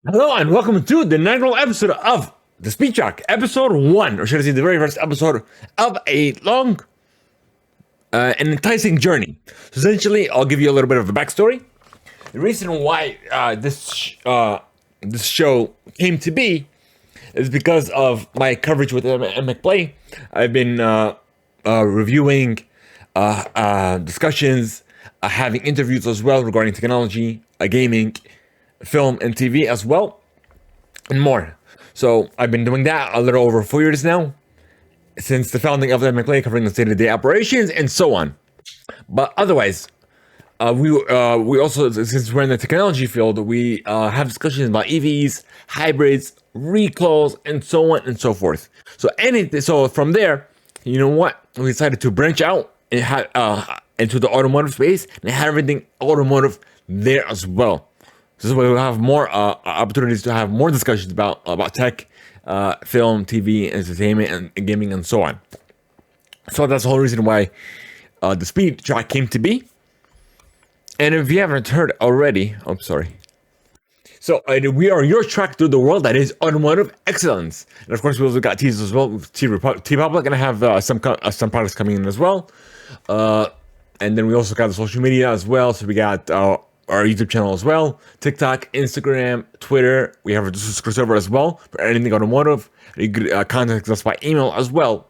Hello and welcome to the inaugural episode of the Speed Track, episode 1, or should I say the very first episode of a long and enticing journey. So essentially, I'll give you a little bit of a backstory. The reason why this show came to be is because of my coverage with McPlay. I've been reviewing discussions, having interviews as well regarding technology, gaming, film, and TV as well, and more. So I've been doing that a little over 4 years now, since the founding of McPlay, covering the state-of-the-day operations and so on. But otherwise, we also, since we're in the technology field, we have discussions about EVs, hybrids, recalls, and so on and so forth. So from there, you know what? We decided to branch out and into the automotive space and have everything automotive there as well. This is where we'll have more opportunities to have more discussions about tech, film, TV, entertainment, and gaming, and so on. So that's the whole reason why the Speed Track came to be. And if you haven't heard already, I'm sorry. So we are your track through the world that is automotive excellence. And of course, we also got teasers as well. T-Public gonna have some products coming in as well. And then we also got the social media as well. So we got our YouTube channel as well, TikTok, Instagram, Twitter. We have a Discord server as well for anything automotive. You could contact us by email as well,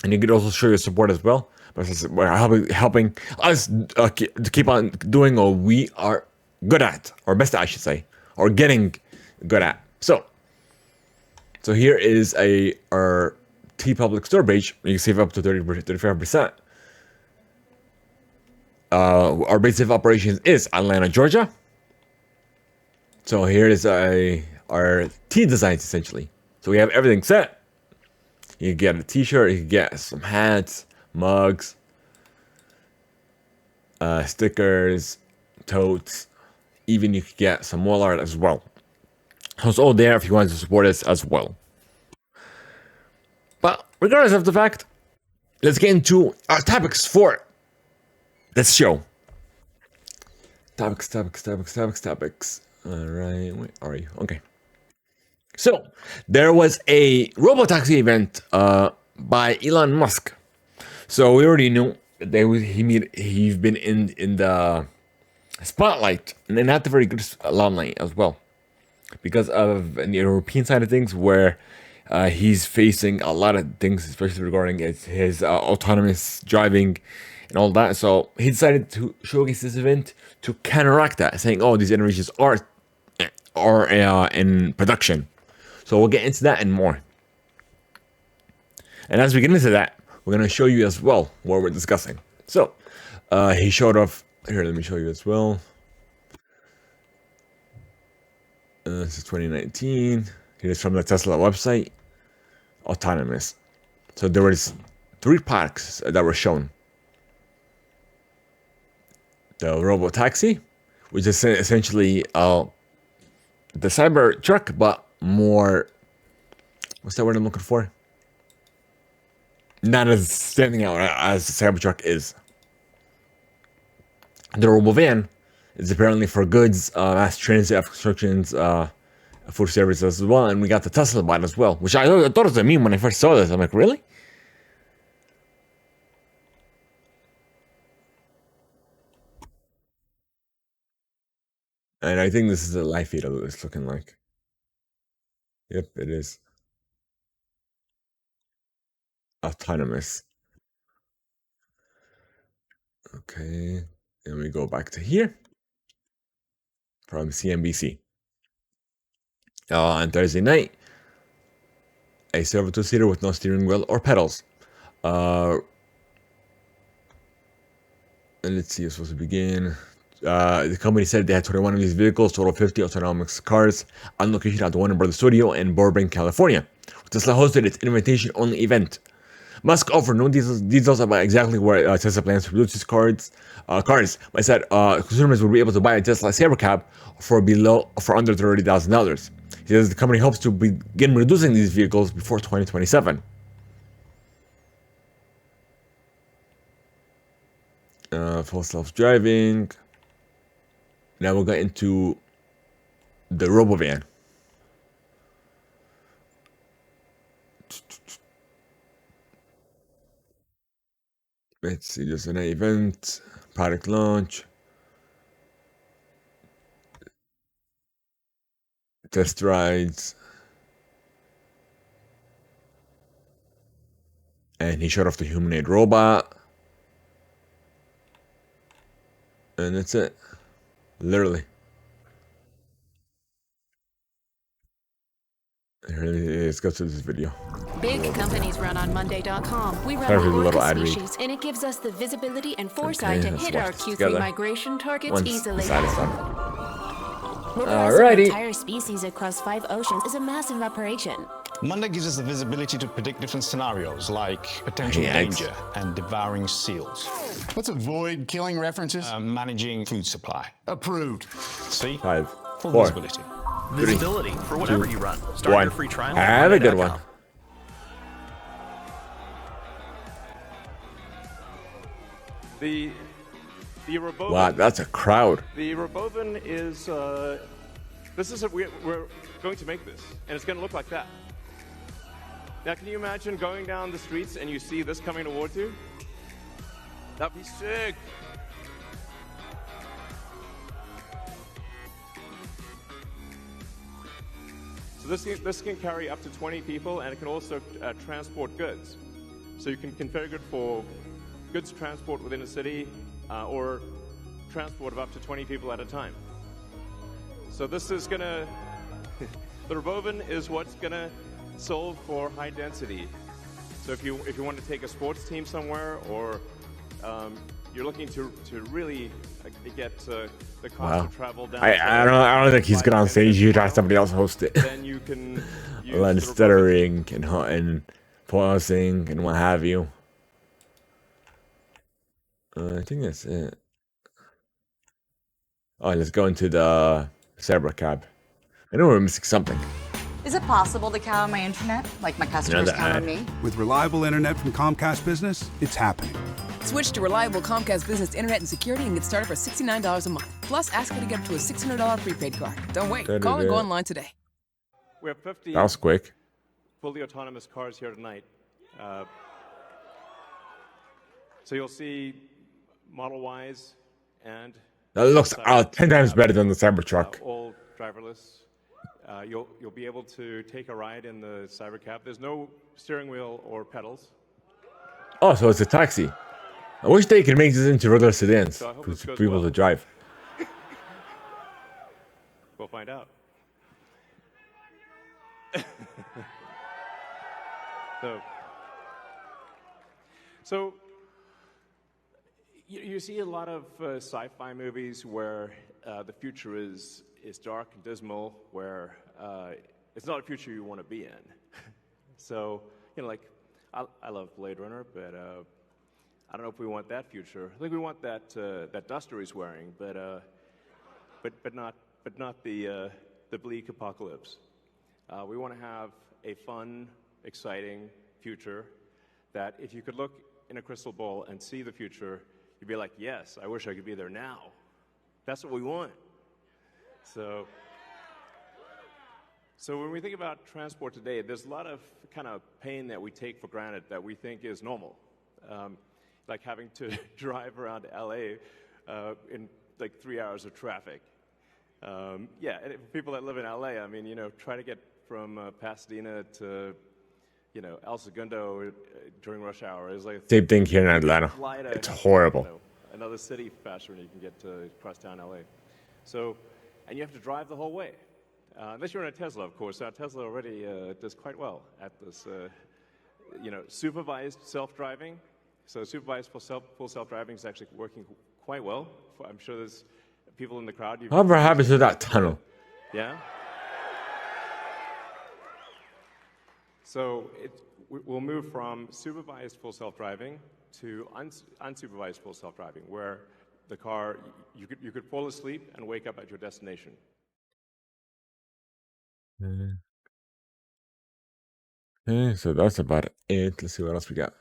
and you could also show your support as well. We're helping us to keep on doing what we are good at, or best at, I should say, or getting good at. So here is our T-Public store page. You can save up to 35%. Our base of operations is Atlanta, Georgia. So here is our T designs essentially. So we have everything set. You can get a t-shirt, you can get some hats, mugs, stickers, totes, even you could get some wall art as well. So it's all there if you want to support us as well. But regardless of the fact, let's get into our topics for this show. Topics. All right, where are you? Okay. So there was a robotaxi event by Elon Musk. So we already knew that he's been in the spotlight, and not the very good limelight as well, because of the European side of things, where he's facing a lot of things, especially regarding his autonomous driving and all that. So he decided to showcase this event to counteract that, saying, "Oh, these innovations are in production." So we'll get into that and more. And as we get into that, we're going to show you as well what we're discussing. So he showed off here. Let me show you as well. This is 2019. Here's from the Tesla website. Autonomous. So there was 3 products that were shown. The robo taxi, which is essentially the cyber truck, but more, what's that word I'm looking for? Not as standing out as the Cybertruck is. The robo van is apparently for goods, mass transit, constructions, food services as well, and we got the Tesla bot as well, which I thought was a meme when I first saw this. I'm like, really? And I think this is a live feed of what it's looking like. Yep, it is. Autonomous. Okay, and we go back to here from CNBC. On Thursday night, a silver 2-seater with no steering wheel or pedals. And let's see, it's supposed to begin. The company said they had 21 of these vehicles, total 50 autonomous cars, on location at the Warner Brothers studio in Burbank, California. Tesla hosted its invitation-only event. Musk offered no details about exactly where Tesla plans to produce these cars, but said consumers will be able to buy a Tesla Cybercab for under $30,000. He says the company hopes to begin producing these vehicles before 2027. Full self-driving. Now we'll get into the Robovan. Let's see, there's an event, product launch, test rides, and he showed off the humanoid robot. And that's it. Literally. Let's go to this video. Big companies run on Monday.com. We run Sorry for the the little orca ad read. species, and it gives us the visibility and foresight to let's hit watch our this Q3 together. migration targets Once easily. decided done. Mobilizing Alrighty. an entire species across 5 oceans is a massive operation. Monday gives us the visibility to predict different scenarios like potential Eggs. danger and devouring seals, Let's avoid killing references. managing food supply. Approved. See? 5, Full 4, visibility. Visibility for whatever you run. Start 1. your free trial. Have a good one. The Robovan. Wow, that's a crowd. The Robovan is we're going to make this, and it's going to look like that. Now, can you imagine going down the streets and you see this coming towards you? That'd be sick. So this can carry up to 20 people, and it can also transport goods. So you can configure it for goods transport within a city, or transport of up to 20 people at a time. So this is gonna, the Robovan is what's gonna solve for high density. So if you want to take a sports team somewhere, or you're looking to really get the cost Wow. of travel down. I don't think he's good on stage. You'd have somebody else host it. Then you can use A lot the of Robovan. stuttering and pausing and what have you. I think that's it. Oh, let's go into the Cyber cab. I know we're missing something. Is it possible to count on my internet, like my customers Another count ad. on me? With reliable internet from Comcast Business, it's happening. Switch to reliable Comcast Business Internet and Security and get started for $69 a month. Plus, ask her to get up to a $600 prepaid card. Don't wait. Call or go online today. We have 50 That was quick. fully autonomous cars here tonight. So you'll see Model Ys and That looks 10 times better than the Cybertruck. all driverless. You'll be able to take a ride in the Cybercab. There's no steering wheel or pedals. Oh, so it's a taxi. I wish they could make this into regular sedans So I hope for this goes people well. to drive. We'll find out. So you see a lot of sci-fi movies where the future is dark and dismal, where it's not a future you want to be in. So, like, I love Blade Runner, but I don't know if we want that future. I think we want that duster he's wearing, but not the bleak apocalypse. We want to have a fun, exciting future that if you could look in a crystal ball and see the future, you'd be like, yes, I wish I could be there now. That's what we want. So when we think about transport today, there's a lot of kind of pain that we take for granted that we think is normal. Like having to drive around LA in like 3 hours of traffic. And for people that live in LA, I mean, try to get from Pasadena to, El Segundo during rush hour is like Same thing here in Atlanta. fly to, It's horrible. another city faster than you can get to cross town LA. So, and you have to drive the whole way. Unless you're in a Tesla, of course. Our Tesla already does quite well at this, supervised self-driving. So supervised full self-driving is actually working quite well. I'm sure there's people in the crowd. Whatever happens to that tunnel? Yeah? So we'll move from supervised full self-driving to unsupervised full self-driving, where the car, you could fall asleep and wake up at your destination. Okay, so that's about it. Let's see what else we got.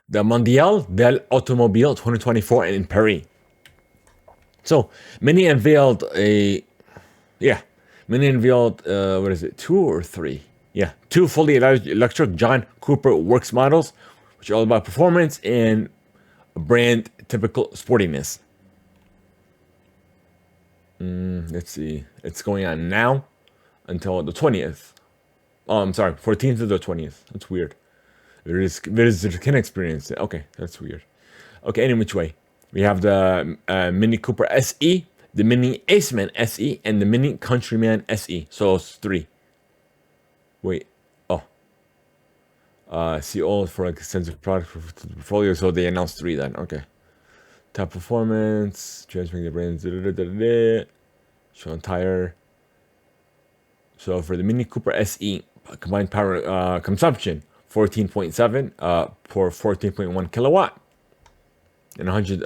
The Mondial del Automobile 2024 in Paris. So Mini unveiled what is it, 2 or 3? Yeah, 2 fully electric John Cooper Works models, which are all about performance and brand typical sportiness. Let's see, it's going on now until the 20th. Oh, I'm sorry, 14th to the 20th. That's weird. Visitors can experience it. Okay, that's weird. Okay, any which way. We have the Mini Cooper SE, the Mini Aceman SE, and the Mini Countryman SE. So it's 3. Wait. Oh. See all for like extensive product portfolio. So they announced 3 then. Okay. Top performance, transferring the brands. Show entire. So for the Mini Cooper SE, combined power consumption 14.7 for 14.1 kilowatt and 100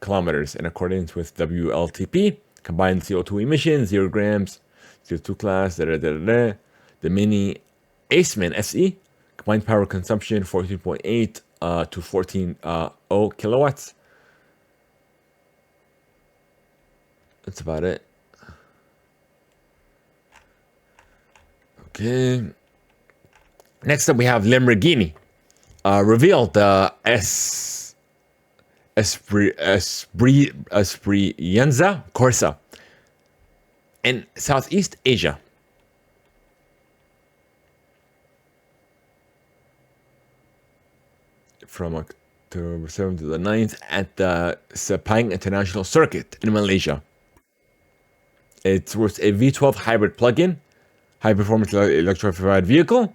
kilometers in accordance with WLTP. Combined CO2 emissions 0 grams, CO2 class. The Mini Aceman SE, combined power consumption 14.8 to 14.0 kilowatts. That's about it. Okay. Next up, we have Lamborghini. Revealed the Esprienza Corsa in Southeast Asia. From October 7th to the 9th at the Sepang International Circuit in Malaysia. It's worth a V12 hybrid plug-in, high-performance electrified vehicle,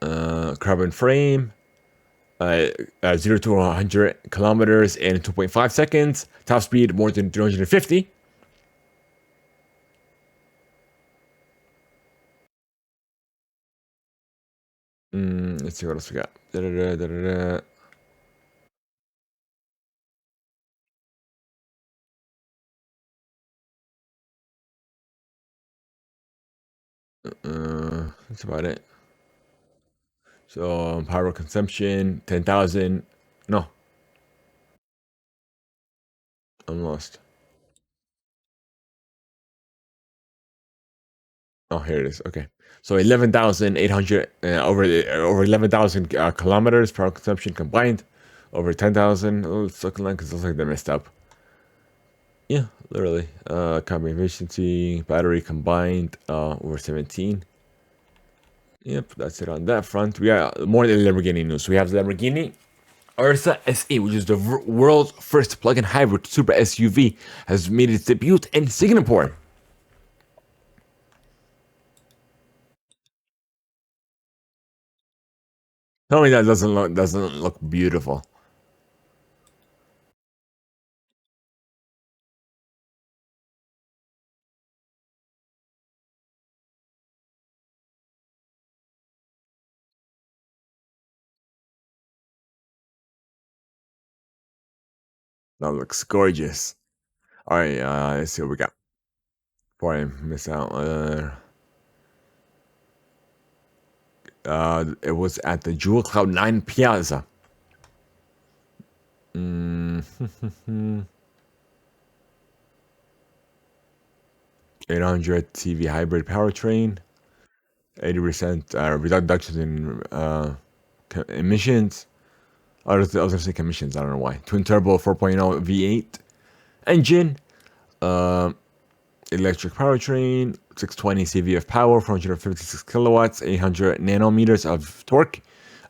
carbon frame, 0 to 100 kilometers in 2.5 seconds, top speed more than 350. Let's see what else we got. That's about it. So power consumption 10,000. No, I'm lost. Oh, here it is. Okay, so 11,800 over 11,000 kilometers power consumption combined, over 10,000. Oh, it's looking like they messed up. Yeah, literally. Carbon efficiency, battery combined, over 17. Yep, that's it on that front. We got more than Lamborghini news. We have the Lamborghini Ursa SE, which is the world's first plug-in hybrid super SUV, has made its debut in Singapore. Tell me that doesn't look beautiful. That looks gorgeous. All right, let's see what we got. Before I miss out, it was at the Jewel Cloud 9 Piazza. 800 CV hybrid powertrain, 80% reduction in emissions. I was going to say emissions, I don't know why. Twin turbo 4.0 V8 engine, electric powertrain, 620 CV of power, 456 kilowatts, 800 nanometers of torque.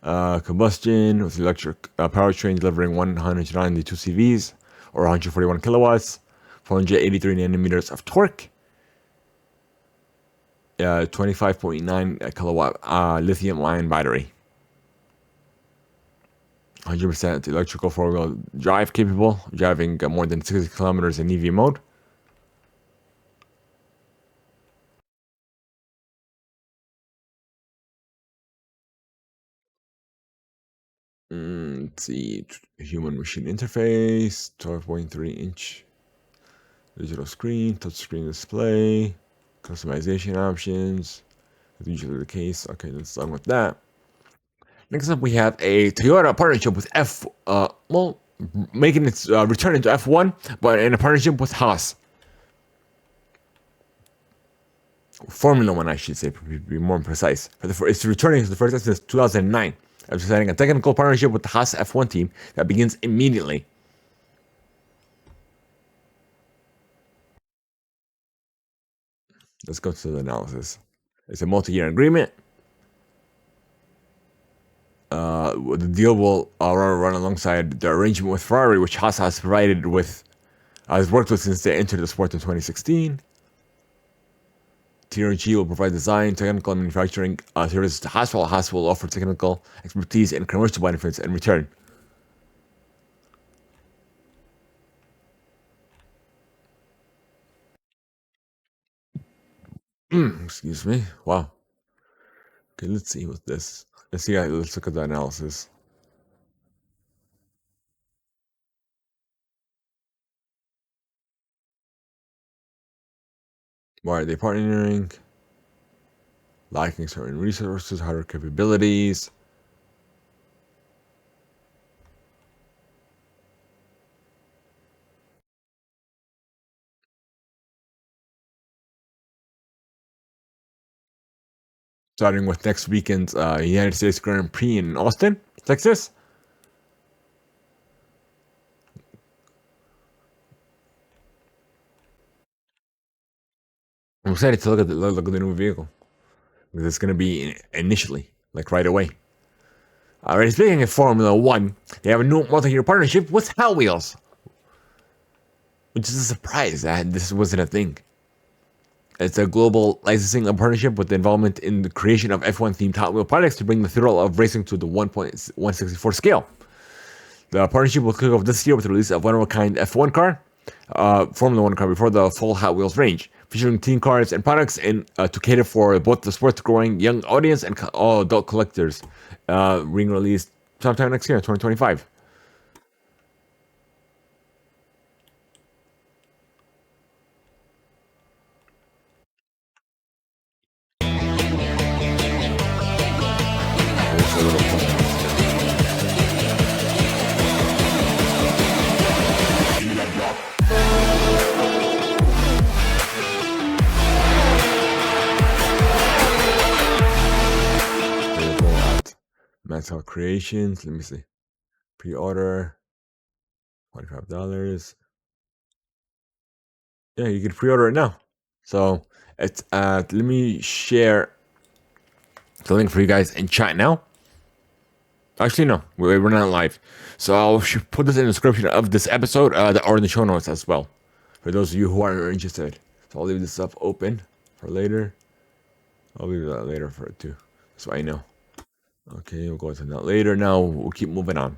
Combustion with electric powertrain delivering 192 CVs or 141 kilowatts, 483 nanometers of torque. 25.9 kilowatt lithium-ion battery. 100% electrical 4-wheel drive capable, driving more than 60 kilometers in EV mode. Let's see, human machine interface, 12.3-inch digital screen, touchscreen display, customization options, as usually the case. Okay, let's done with that. Next up, we have a Toyota partnership with making its return into F1, but in a partnership with Haas. Formula One, I should say, to be more precise. It's returning to the first time since 2009. After signing a technical partnership with the Haas F1 team that begins immediately. Let's go to the analysis. It's a multi-year agreement. The deal will run alongside the arrangement with Ferrari, which Haas has worked with since they entered the sport in 2016. TRG will provide design, technical, and manufacturing services to Haas, while Haas will offer technical expertise and commercial benefits in return. Excuse me. Wow. Okay, let's see what's this. Let's look at the analysis. Why are they partnering? Lacking certain resources, hardware capabilities. Starting with next weekend's United States Grand Prix in Austin, Texas. I'm excited to look at the new vehicle. Because it's going to be initially, like right away. Alright, speaking of Formula One, they have a new multi-year partnership with Hot Wheels. Which is a surprise that this wasn't a thing. It's a global licensing partnership with the involvement in the creation of F1 themed Hot Wheel products to bring the thrill of racing to the 1.164 scale. The partnership will kick off this year with the release of one-of-a-kind F1 car, Formula One car, before the full Hot Wheels range, featuring team cars and products to cater for both the sports-growing young audience and all adult collectors. Being released sometime next year, 2025. Maxwell Creations. Let me see. Pre-order. $25. Yeah, you can pre-order it now. So it's let me share the link for you guys in chat now. Actually, no, we're not live. So I'll put this in the description of this episode or in the show notes as well, for those of you who are interested. So I'll leave this up open for later. I'll leave that later for it too, so I know. Okay, we'll go into that later. Now we'll keep moving on.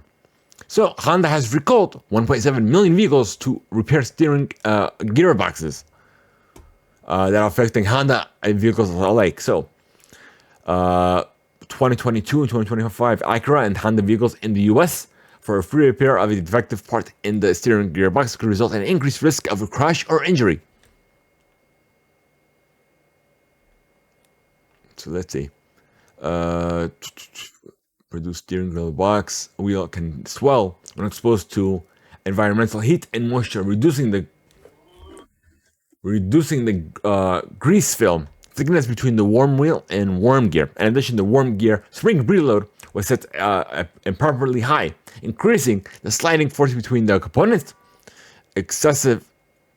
So Honda has recalled 1.7 million vehicles to repair steering gearboxes that are affecting Honda vehicles alike. So 2022 and 2025 Acura and Honda vehicles in the US for a free repair of a defective part in the steering gearbox could result in an increased risk of a crash or injury. So let's see. Produce steering wheel can swell when exposed to environmental heat and moisture, reducing the grease film thickness between the warm wheel and warm gear. In addition, the warm gear spring preload was set improperly high, increasing the sliding force between the components. Excessive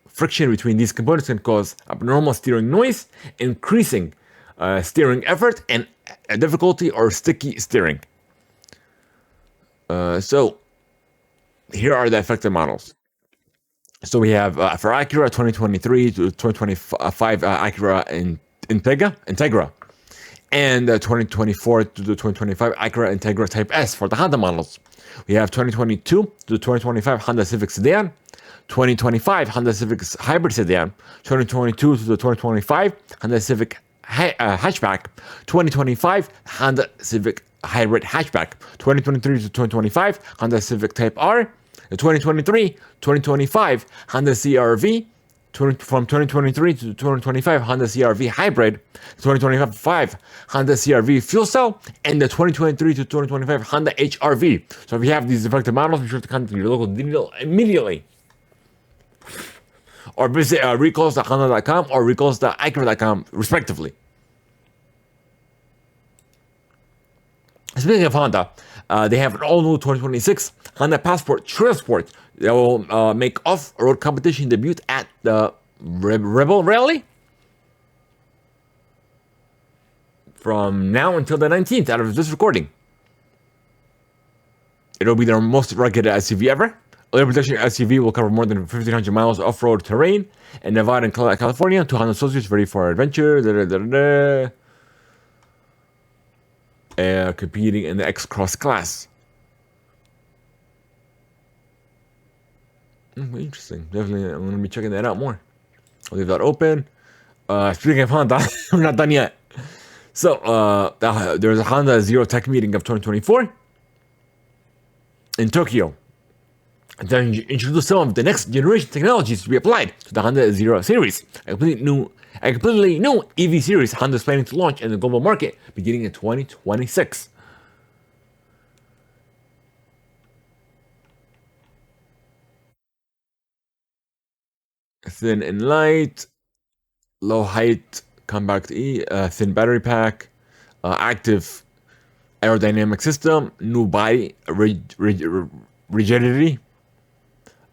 friction between these components can cause abnormal steering noise, increasing steering effort and difficulty or sticky steering. So here are the affected models. So we have for Acura 2023 to 2025 Acura Integra, and 2024 to the 2025 Acura Integra Type S for the Honda models. We have 2022 to the 2025 Honda Civic Sedan, 2025 Honda Civic Hybrid Sedan, 2022 to the 2025 Honda Civic Hatchback, 2025 Honda Civic Hybrid Hatchback, 2023 to 2025 Honda Civic Type R, the 2023-2025 Honda CR-V, from 2023 to 2025 Honda CR-V Hybrid, 2025 Honda CR-V Fuel Cell, and the 2023 to 2025 Honda HR-V. So if you have these defective models, be sure to contact your local dealer immediately. Or visit recalls.honda.com or recalls.acura.com, respectively. Speaking of Honda, they have an all-new 2026 Honda Passport Trail Sport that will make off-road competition debut at the Rebel Rally from now until the 19th out of this recording. It'll be their most rugged SUV ever. Early production SUV will cover more than 1,500 miles of off-road terrain in Nevada and California. 200 associates ready for adventure. Competing in the X-Cross class. Interesting. Definitely, I'm going to be checking that out more. I'll leave that open. Speaking of Honda, I'm not done yet. So, there's a Honda Zero Tech meeting of 2024 in Tokyo. And then introduce some of the next generation technologies to be applied to the Honda Zero series. A completely new EV series Honda is planning to launch in the global market beginning in 2026. Thin and light, low height, compact thin battery pack, active aerodynamic system, new body rigidity.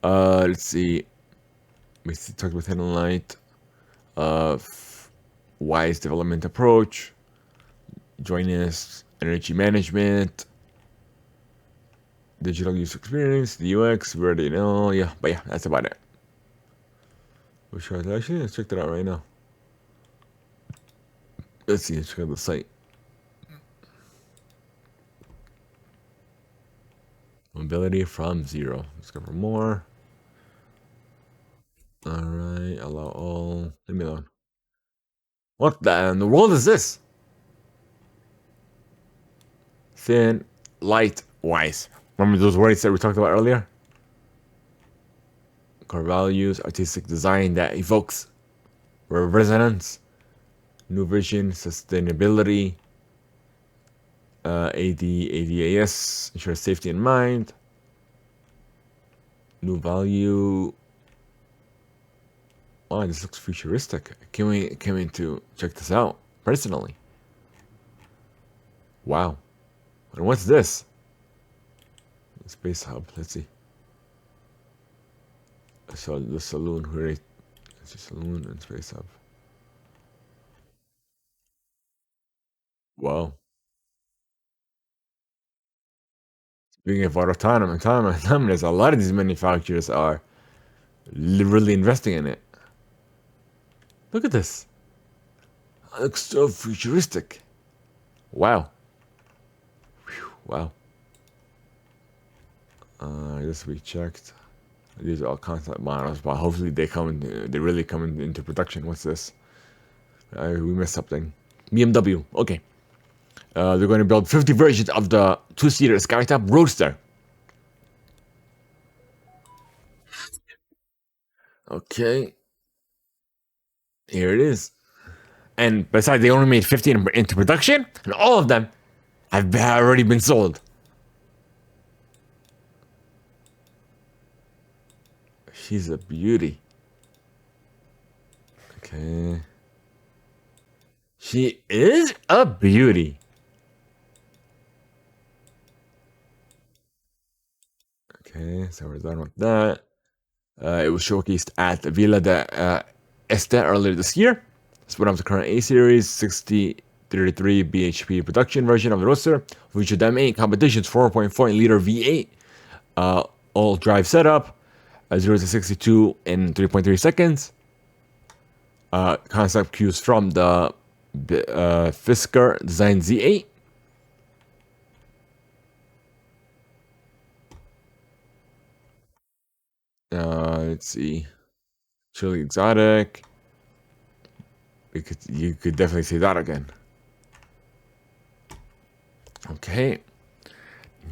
Let's see. We talked about thin and light. Wise development approach. Joinous energy management. Digital user experience. The UX. We already know. Yeah, but yeah, that's about it. Actually, let's check that out right now. Let's see. Let's check out the site. Mobility from zero. Let's go for more. Alright, allow all. Leave me alone. What in the world is this? Thin, light, wise. Remember those words that we talked about earlier? Core values, artistic design that evokes resonance, new vision, sustainability, ADAS, ensure safety in mind, new value. Oh, this looks futuristic. Can we to check this out personally? Wow. And what's this? Space Hub. Let's see. So the saloon, right? It's a saloon and Space Hub. Wow. Speaking of autonomous, a lot of these manufacturers are really investing in it. Look at this. It looks so futuristic. Wow. Whew, wow. This we checked. These are all concept models, but hopefully they really come into production. What's this? We missed something. BMW. Okay. They're going to build 50 versions of the two-seater Skytop Roadster. Okay. Here it is. And besides, they only made 15 into production, and all of them have already been sold. She's a beauty. Okay. She is a beauty. Okay, so we're done with that. It was showcased at Villa de Este earlier this year. It's one of the current A series 6033 BHP production version of the Roadster, featured M8 competitions 4.4 liter V8, all drive setup, 0 to 62 in 3.3 seconds. Concept cues from the Fisker Design Z8. Let's see. Truly exotic. You could definitely see that again. Okay.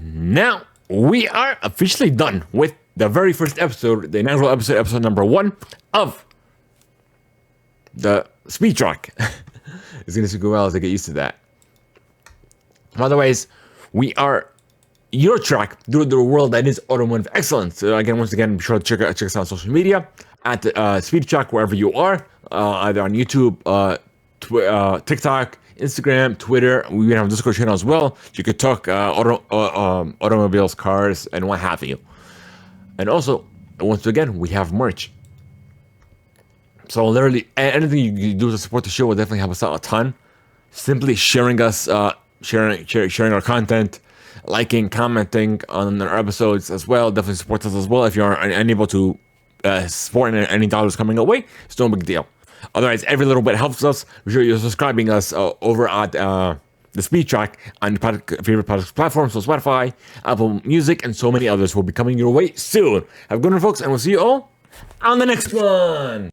Now we are officially done with the very first episode, the inaugural episode number 1 of the speed truck. It's going to go well as I get used to that. Otherwise, we are your track through the world that is automotive excellence. So again, once again, be sure to check us out on social media at Speed Track wherever you are, either on YouTube, TikTok, Instagram, Twitter. We have a Discord channel as well. You could talk automobiles, cars, and what have you. And also, once again, we have merch. So literally, anything you do to support the show will definitely help us out a ton. Simply sharing us, sharing our content, liking, commenting on our episodes as well. Definitely supports us as well. If you're unable to support any dollars coming away, it's no big deal. Otherwise, every little bit helps us. Be sure you're subscribing us over at the Speed Track on your favorite podcast platforms, so Spotify, Apple Music, and so many others will be coming your way soon. Have a good one, folks, and we'll see you all on the next one.